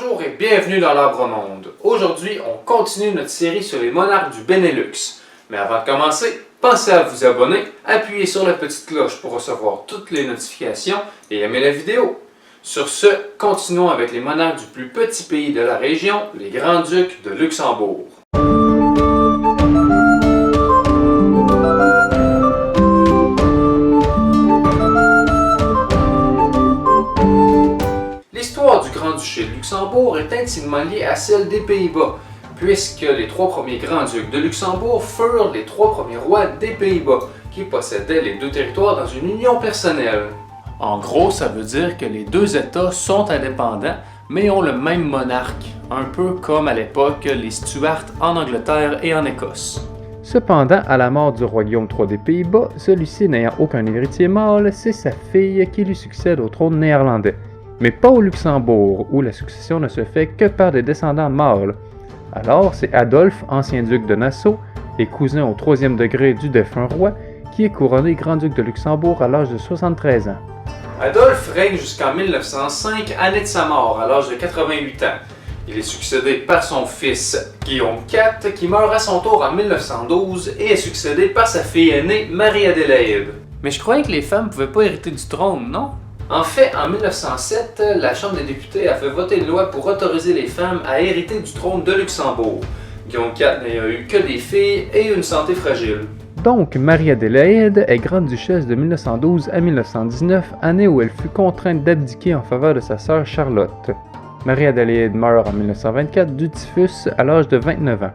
Bonjour et bienvenue dans l'Arbre Monde. Aujourd'hui, on continue notre série sur les monarques du Benelux. Mais avant de commencer, pensez à vous abonner, appuyez sur la petite cloche pour recevoir toutes les notifications et aimer la vidéo. Sur ce, continuons avec les monarques du plus petit pays de la région, les Grands-Ducs de Luxembourg. L'histoire du Grand-Duché de Luxembourg est intimement liée à celle des Pays-Bas, puisque les trois premiers Grands-Ducs de Luxembourg furent les trois premiers rois des Pays-Bas, qui possédaient les deux territoires dans une union personnelle. En gros, ça veut dire que les deux États sont indépendants, mais ont le même monarque, un peu comme à l'époque les Stuarts en Angleterre et en Écosse. Cependant, à la mort du roi Guillaume III des Pays-Bas, celui-ci n'ayant aucun héritier mâle, c'est sa fille qui lui succède au trône néerlandais. Mais pas au Luxembourg, où la succession ne se fait que par des descendants mâles. Alors, c'est Adolphe, ancien duc de Nassau, et cousin au troisième degré du défunt roi, qui est couronné grand-duc de Luxembourg à l'âge de 73 ans. Adolphe règne jusqu'en 1905, année de sa mort, à l'âge de 88 ans. Il est succédé par son fils Guillaume IV, qui meurt à son tour en 1912, et est succédé par sa fille aînée Marie-Adélaïde. Mais je croyais que les femmes ne pouvaient pas hériter du trône, non? En fait, en 1907, la Chambre des députés a fait voter une loi pour autoriser les femmes à hériter du trône de Luxembourg. Guillaume IV n'a eu que des filles et une santé fragile. Donc, Marie-Adélaïde est grande-duchesse de 1912 à 1919, année où elle fut contrainte d'abdiquer en faveur de sa sœur Charlotte. Marie-Adélaïde meurt en 1924 du typhus à l'âge de 29 ans.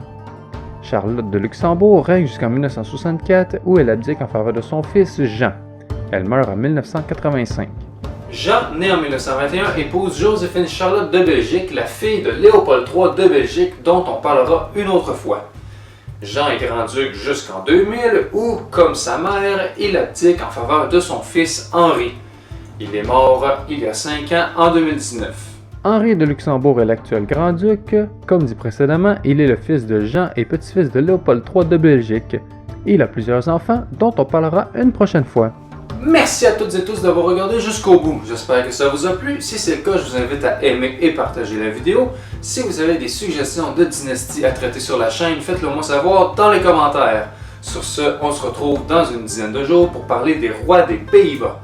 Charlotte de Luxembourg règne jusqu'en 1964 où elle abdique en faveur de son fils Jean. Elle meurt en 1985. Jean, né en 1921, épouse Joséphine Charlotte de Belgique, la fille de Léopold III de Belgique, dont on parlera une autre fois. Jean est grand-duc jusqu'en 2000, où, comme sa mère, il abdique en faveur de son fils Henri. Il est mort il y a 5 ans, en 2019. Henri de Luxembourg est l'actuel grand-duc. Comme dit précédemment, il est le fils de Jean et petit-fils de Léopold III de Belgique. Il a plusieurs enfants, dont on parlera une prochaine fois. Merci à toutes et tous d'avoir regardé jusqu'au bout. J'espère que ça vous a plu. Si c'est le cas, je vous invite à aimer et partager la vidéo. Si vous avez des suggestions de dynasties à traiter sur la chaîne, faites-le moi savoir dans les commentaires. Sur ce, on se retrouve dans une dizaine de jours pour parler des rois des Pays-Bas.